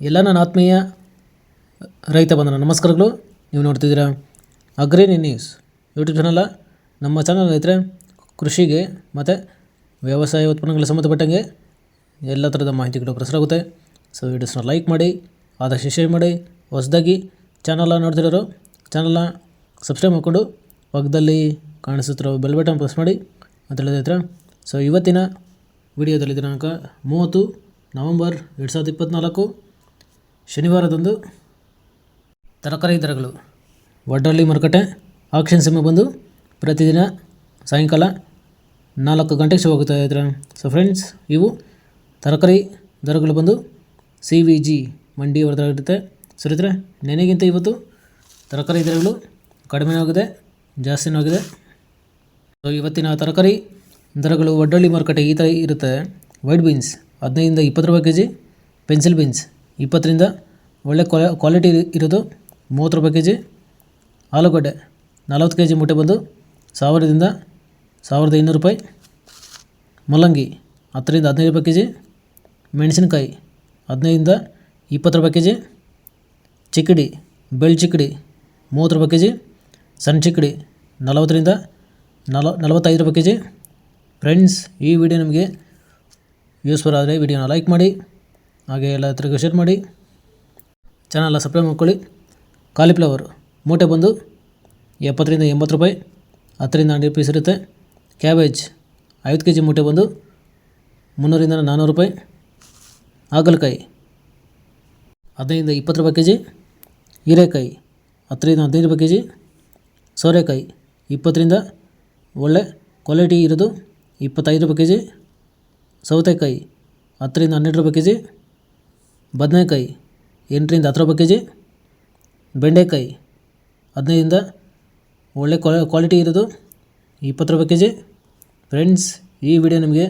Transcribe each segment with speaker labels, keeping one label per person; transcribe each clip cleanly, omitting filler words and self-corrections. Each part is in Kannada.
Speaker 1: ಎಲ್ಲ ನನ್ನ ಆತ್ಮೀಯ ರೈತ ಬಂಧನ ನಮಸ್ಕಾರಗಳು. ನೀವು ನೋಡ್ತಿದ್ದೀರಾ ಅಗ್ರಿ ನ್ಯೂಸ್ ಯೂಟ್ಯೂಬ್ ಚಾನಲ್. ನಮ್ಮ ಚಾನಲ್ ರೈತರೆ ಕೃಷಿಗೆ ಮತ್ತು ವ್ಯವಸಾಯ ಉತ್ಪನ್ನಗಳಿಗೆ ಸಂಬಂಧಪಟ್ಟಂಗೆ ಎಲ್ಲ ಥರದ ಮಾಹಿತಿಗಳು ಪ್ರಸಾರ ಆಗುತ್ತೆ. ಸೊ ವಿಡಿಯೋಸ್ನ ಲೈಕ್ ಮಾಡಿ, ಆದಷ್ಟು ಶೇರ್ ಮಾಡಿ. ಹೊಸದಾಗಿ ಚಾನಲ್ನ ನೋಡ್ತಿರೋರು ಚಾನಲ್ನ ಸಬ್ಸ್ಕ್ರೈಬ್ ಮಾಡಿಕೊಂಡು ಪಕ್ಕದಲ್ಲಿ ಕಾಣಿಸುತ್ತಿರೋ ಬೆಲ್ ಬಟನ್ ಪ್ರೆಸ್ ಮಾಡಿ ಅಂತ ಹೇಳಿದ್ರೆ. ಸೊ ಇವತ್ತಿನ ವಿಡಿಯೋದಲ್ಲಿ ದಿನಾಂಕ 30 ನವಂಬರ್ 2024 ಶನಿವಾರದಂದು ತರಕಾರಿ ದರಗಳು ವಡ್ಡಳ್ಳಿ ಮಾರುಕಟ್ಟೆ ಆಕ್ಷನ್ ಸಮಯ ಬಂದು ಪ್ರತಿದಿನ ಸಾಯಂಕಾಲ 4 ಗಂಟೆಗೆ ಶುರು ಆಗುತ್ತಾ ಇದ್ದಾರೆ. ಸೊ ಫ್ರೆಂಡ್ಸ್, ಇವು ತರಕಾರಿ ದರಗಳು ಬಂದು CVG ಮಂಡಿ ಹೊರದಾಗಿರುತ್ತೆ. ಸರಿದ್ರೆ ನೆನೆಗಿಂತ ಇವತ್ತು ತರಕಾರಿ ದರಗಳು ಕಡಿಮೆ ಆಗಿದೆ, ಜಾಸ್ತಿನೂ ಆಗಿದೆ. ಸೊ ಇವತ್ತಿನ ತರಕಾರಿ ದರಗಳು ವಡ್ಡಳ್ಳಿ ಮಾರುಕಟ್ಟೆ ಈ ಥರ ಇರುತ್ತೆ. ವೈಟ್ ಬೀನ್ಸ್ 15 ರಿಂದ 20 ರೂಪಾಯಿ ಕೆ ಜಿ, ಪೆನ್ಸಿಲ್ ಬೀನ್ಸ್ 20 ರಿಂದ ಒಳ್ಳೆ ಕ್ವಾಲಿಟಿ ಇರೋದು 30 ರೂಪಾಯಿ ಕೆ ಜಿ, ಆಲೂಗಡ್ಡೆ 40 ಕೆ ಜಿ ಮೂಟೆ ಬಂದು 1000 ರಿಂದ 1200 ರೂಪಾಯಿ, ಮೂಲಂಗಿ 10 ರಿಂದ 15 ರೂಪಾಯಿ ಕೆ ಜಿ, ಮೆಣಸಿನಕಾಯಿ 15 ರಿಂದ 20 ರೂಪಾಯಿ ಕೆ ಜಿ, ಚಿಕ್ಕಡಿ ಬೆಳ್ಳಿ ಚಿಕ್ಕಡಿ 30 ರೂಪಾಯಿ ಕೆ ಜಿ, ಸಣ್ಣ ಚಿಕ್ಕಡಿ 40 ರಿಂದ 45 ರೂಪಾಯಿ ಕೆ ಜಿ. ಫ್ರೆಂಡ್ಸ್, ಈ ವಿಡಿಯೋ ನಿಮಗೆ ಯೂಸ್ಫುಲ್ ಆದರೆ ವಿಡಿಯೋನ ಲೈಕ್ ಮಾಡಿ, ಹಾಗೆ ಎಲ್ಲ ಹತ್ರಕ್ಕೆ ಶೇರ್ ಮಾಡಿ, ಚಾನಲ್ನ ಸಬ್ಸ್ಕ್ರೈಬ್ ಮಾಡ್ಕೊಳ್ಳಿ. ಕಾಲಿಫ್ಲವರ್ ಮೂಟೆ ಬಂದು 70 ರಿಂದ 80 ರೂಪಾಯಿ, 10 ರಿಂದ 12 ಪೀಸ್ ಇರುತ್ತೆ. ಕ್ಯಾಬೇಜ್ 50 ಕೆ ಜಿ ಮೂಟೆ ಬಂದು 300 ರಿಂದ 400 ರೂಪಾಯಿ, ಹಾಗಲಕಾಯಿ 15 ರಿಂದ 20 ರೂಪಾಯಿ ಕೆ ಜಿ, ಹೀರೆಕಾಯಿ 10 ರಿಂದ 15 ರೂಪಾಯಿ ಕೆ ಜಿ, ಸೋರೆಕಾಯಿ 20 ರಿಂದ ಒಳ್ಳೆ ಕ್ವಾಲಿಟಿ ಇರೋದು 25 ರೂಪಾಯಿ ಕೆ ಜಿ, ಸೌತೆಕಾಯಿ 10 ರಿಂದ 12 ರೂಪಾಯಿ ಕೆ ಜಿ, ಬದನೆಕಾಯಿ 8 ರಿಂದ 10 ರೂಪಾಯಿ ಕೆ ಜಿ, ಬೆಂಡೆಕಾಯಿ 15 ರಿಂದ ಒಳ್ಳೆ ಕ್ವಾಲಿಟಿ ಇರೋದು 20 ರೂಪಾಯಿ ಕೆ ಜಿ. ಫ್ರೆಂಡ್ಸ್, ಈ ವಿಡಿಯೋ ನಿಮಗೆ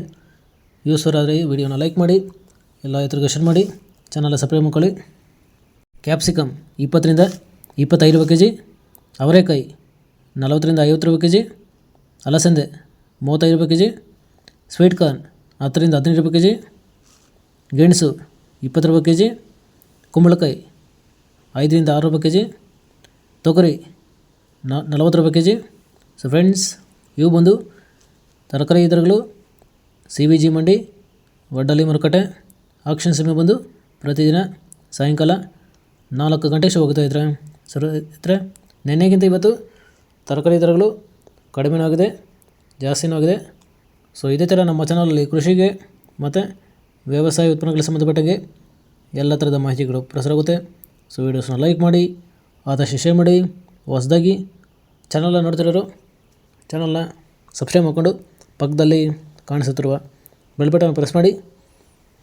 Speaker 1: ಯೂಸ್ಫುಲ್ ಆದರೆ ವಿಡಿಯೋನ ಲೈಕ್ ಮಾಡಿ, ಎಲ್ಲ ರೈತರಿಗೆ ಶೇರ್ ಮಾಡಿ, ಚಾನಲ್ ಸಬ್ಸ್ಕ್ರೈಬ್ ಮಾಡ್ಕೊಳ್ಳಿ. ಕ್ಯಾಪ್ಸಿಕಮ್ 20 ರಿಂದ 25 ರೂಪಾಯಿ ಕೆ ಜಿ, ಅವರೆಕಾಯಿ 40 ರಿಂದ 50 ರೂಪಾಯಿ ಕೆ ಜಿ, ಅಲಸಂದೆ 35 ರೂಪಾಯಿ ಕೆ ಜಿ, ಸ್ವೀಟ್ ಕಾರ್ನ್ 10 ರಿಂದ 15 ರೂಪಾಯಿ ಕೆ ಜಿ, ಗೆಣಸು 20 ರೂಪಾಯಿ ಕೆ ಜಿ, ಕುಂಬಳಕಾಯಿ 5 ರಿಂದ 6 ರೂಪಾಯಿ ಕೆ ಜಿ, ತೊಗರಿ 40 ರೂಪಾಯಿ ಕೆ ಜಿ. ಸೊ ಫ್ರೆಂಡ್ಸ್, ಇವು ಬಂದು ತರಕಾರಿ ದರಗಳು CVG ಮಂಡಿ ವಡ್ಡಳ್ಳಿ ಮಾರುಕಟ್ಟೆ ಆಕ್ಷನ್ ಸಮಯ ಬಂದು ಪ್ರತಿದಿನ ಸಾಯಂಕಾಲ 4 ಗಂಟೆಗೆ ಶುರು ಹೋಗ್ತಾ ಇದ್ದಾರೆ. ಸರಿ ಇದ್ದರೆ ನೆನ್ನೆಗಿಂತ ಇವತ್ತು ತರಕಾರಿ ದರಗಳು ಕಡಿಮೆನೂ ಆಗಿದೆ, ಜಾಸ್ತಿನೂ ಆಗಿದೆ. ಸೊ ಇದೇ ಥರ ನಮ್ಮ ಚಾನಲಲ್ಲಿ ಕೃಷಿಗೆ ಮತ್ತು ವ್ಯವಸಾಯ ಉತ್ಪನ್ನಗಳಿಗೆ ಸಂಬಂಧಪಟ್ಟಂಗೆ ಎಲ್ಲ ಥರದ ಮಾಹಿತಿಗಳು ಪ್ರಸಾರ ಆಗುತ್ತೆ. ಸೊ ವೀಡಿಯೋಸ್ನ ಲೈಕ್ ಮಾಡಿ, ಆದಷ್ಟು ಶೇರ್ ಮಾಡಿ. ಹೊಸದಾಗಿ ಚಾನಲ್ನ ನೋಡ್ತಿರೋರು ಚಾನಲ್ನ ಸಬ್ಸ್ಕ್ರೈಬ್ ಮಾಡಿಕೊಂಡು ಪಕ್ಕದಲ್ಲಿ ಕಾಣಿಸುತ್ತಿರುವ ಬೆಲ್ ಬಟನ್ ಪ್ರೆಸ್ ಮಾಡಿ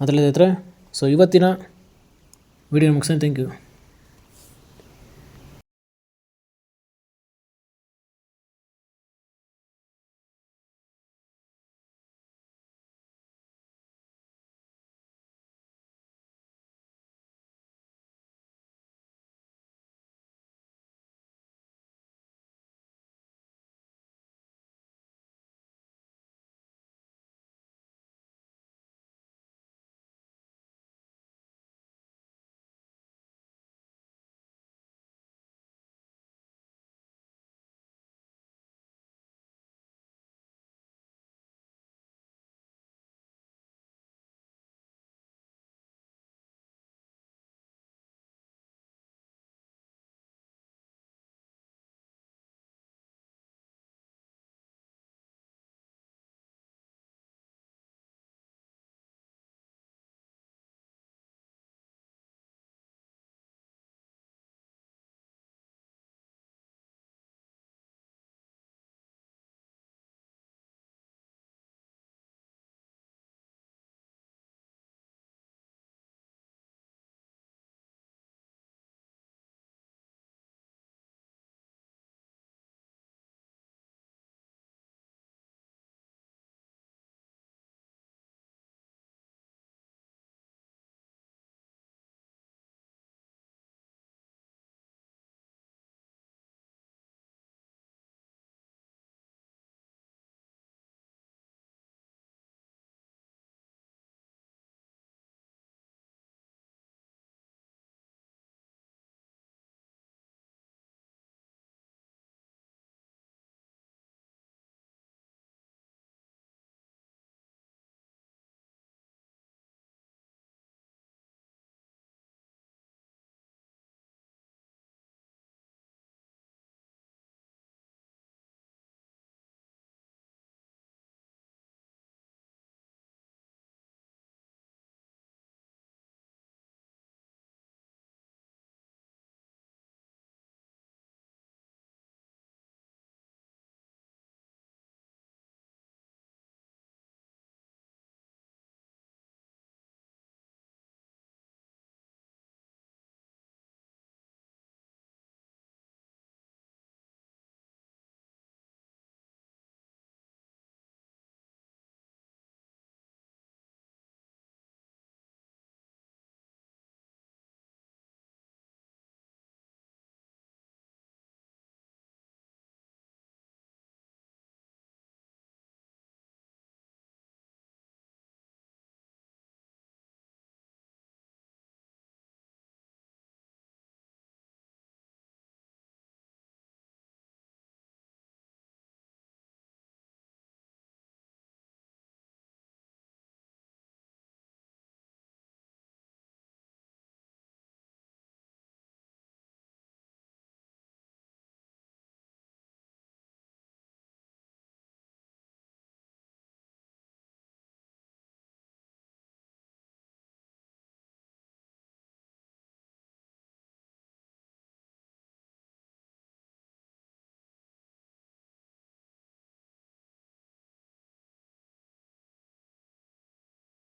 Speaker 1: ಅದರಲ್ಲಿ ಇದ್ರೆ. ಸೊ ಇವತ್ತಿನ ವಿಡಿಯೋ ಮುಗಿಸ್ತೀನಿ. Thank you.